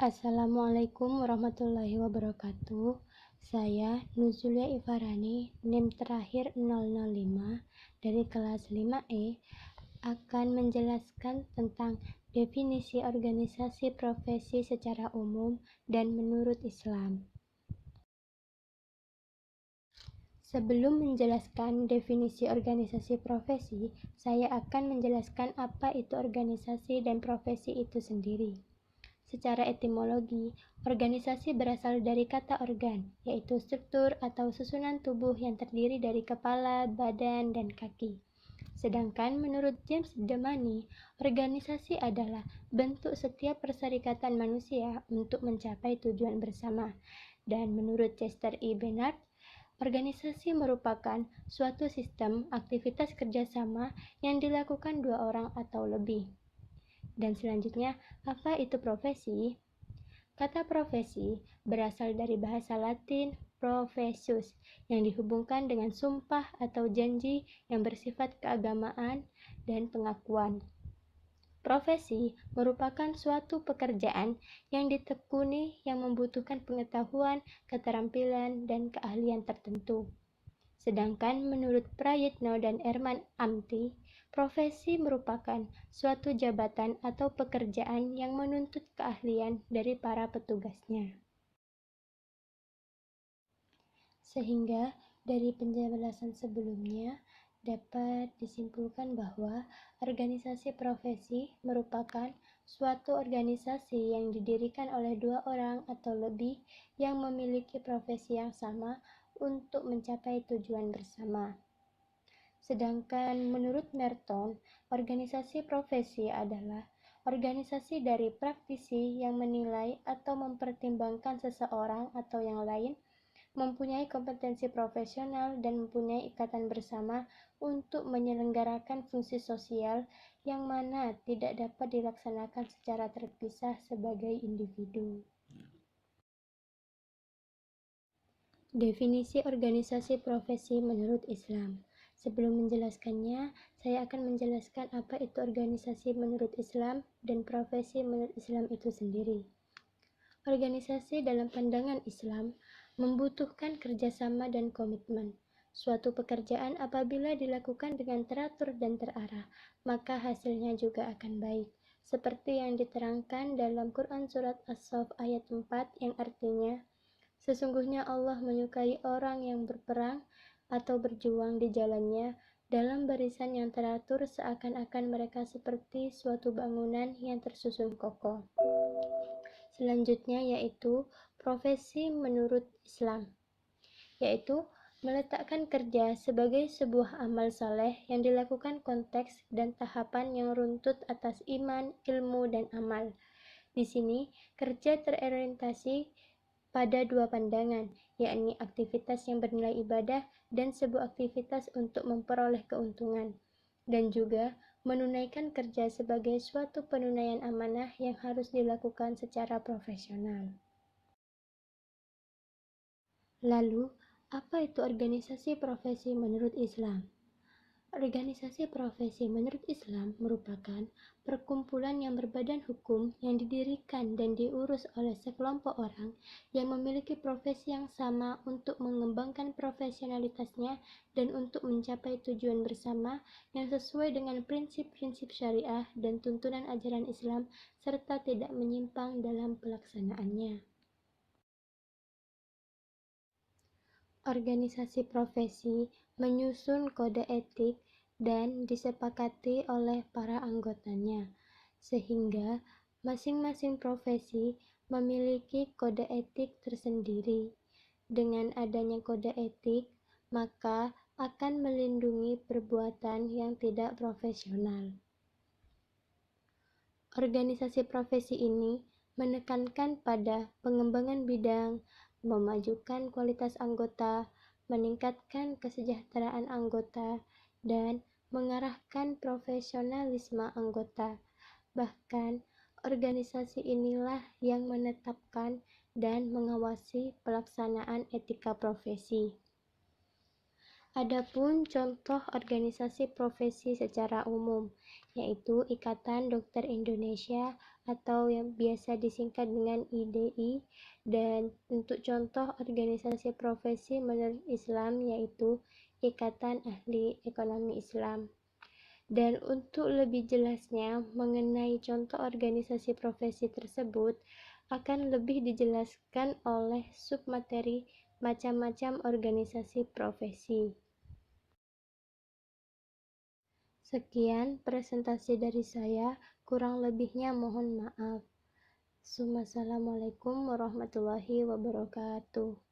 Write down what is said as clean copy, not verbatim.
Assalamualaikum warahmatullahi wabarakatuh. Saya Nuzulia Ifarani, NIM terakhir 005 dari kelas 5E akan menjelaskan tentang definisi organisasi profesi secara umum dan menurut Islam. Sebelum menjelaskan definisi organisasi profesi, saya akan menjelaskan apa itu organisasi dan profesi itu sendiri. Secara etimologi, organisasi berasal dari kata organ, yaitu struktur atau susunan tubuh yang terdiri dari kepala, badan, dan kaki. Sedangkan menurut James Demany, organisasi adalah bentuk setiap perserikatan manusia untuk mencapai tujuan bersama. Dan menurut Chester E. Bernard, organisasi merupakan suatu sistem aktivitas kerjasama yang dilakukan dua orang atau lebih. Dan selanjutnya, apa itu profesi? Kata profesi berasal dari bahasa Latin professus yang dihubungkan dengan sumpah atau janji yang bersifat keagamaan dan pengakuan. Profesi merupakan suatu pekerjaan yang ditekuni yang membutuhkan pengetahuan, keterampilan, dan keahlian tertentu. Sedangkan menurut Prayitno dan Erman Amti, profesi merupakan suatu jabatan atau pekerjaan yang menuntut keahlian dari para petugasnya. Sehingga dari penjelasan sebelumnya dapat disimpulkan bahwa organisasi profesi merupakan suatu organisasi yang didirikan oleh dua orang atau lebih yang memiliki profesi yang sama untuk mencapai tujuan bersama. Sedangkan menurut Merton, organisasi profesi adalah organisasi dari praktisi yang menilai atau mempertimbangkan seseorang atau yang lain mempunyai kompetensi profesional dan mempunyai ikatan bersama untuk menyelenggarakan fungsi sosial yang mana tidak dapat dilaksanakan secara terpisah sebagai individu. Definisi organisasi profesi menurut Islam. Sebelum menjelaskannya, saya akan menjelaskan apa itu organisasi menurut Islam dan profesi menurut Islam itu sendiri. Organisasi dalam pandangan Islam membutuhkan kerjasama dan komitmen. Suatu pekerjaan apabila dilakukan dengan teratur dan terarah, maka hasilnya juga akan baik. Seperti yang diterangkan dalam Quran Surat As-Saff ayat 4 yang artinya, sesungguhnya Allah menyukai orang yang berperang atau berjuang di jalannya dalam barisan yang teratur seakan-akan mereka seperti suatu bangunan yang tersusun kokoh. Selanjutnya yaitu profesi menurut Islam, yaitu meletakkan kerja sebagai sebuah amal saleh yang dilakukan konteks dan tahapan yang runtut atas iman, ilmu, dan amal. Di sini, kerja terorientasi pada dua pandangan, yakni aktivitas yang bernilai ibadah dan sebuah aktivitas untuk memperoleh keuntungan, dan juga menunaikan kerja sebagai suatu penunaian amanah yang harus dilakukan secara profesional. Lalu, apa itu organisasi profesi menurut Islam? Organisasi profesi menurut Islam merupakan perkumpulan yang berbadan hukum yang didirikan dan diurus oleh sekelompok orang yang memiliki profesi yang sama untuk mengembangkan profesionalitasnya dan untuk mencapai tujuan bersama yang sesuai dengan prinsip-prinsip syariah dan tuntunan ajaran Islam serta tidak menyimpang dalam pelaksanaannya. Organisasi profesi menyusun kode etik dan disepakati oleh para anggotanya, sehingga masing-masing profesi memiliki kode etik tersendiri. Dengan adanya kode etik, maka akan melindungi perbuatan yang tidak profesional. Organisasi profesi ini menekankan pada pengembangan bidang, memajukan kualitas anggota, meningkatkan kesejahteraan anggota, dan mengarahkan profesionalisme anggota. Bahkan, organisasi inilah yang menetapkan dan mengawasi pelaksanaan etika profesi. Adapun contoh organisasi profesi secara umum, yaitu Ikatan Dokter Indonesia atau yang biasa disingkat dengan IDI, dan untuk contoh organisasi profesi menurut Islam yaitu Ikatan Ahli Ekonomi Islam. Dan untuk lebih jelasnya mengenai contoh organisasi profesi tersebut akan lebih dijelaskan oleh submateri macam-macam organisasi profesi. Sekian presentasi dari saya, kurang lebihnya mohon maaf. Assalamualaikum warahmatullahi wabarakatuh.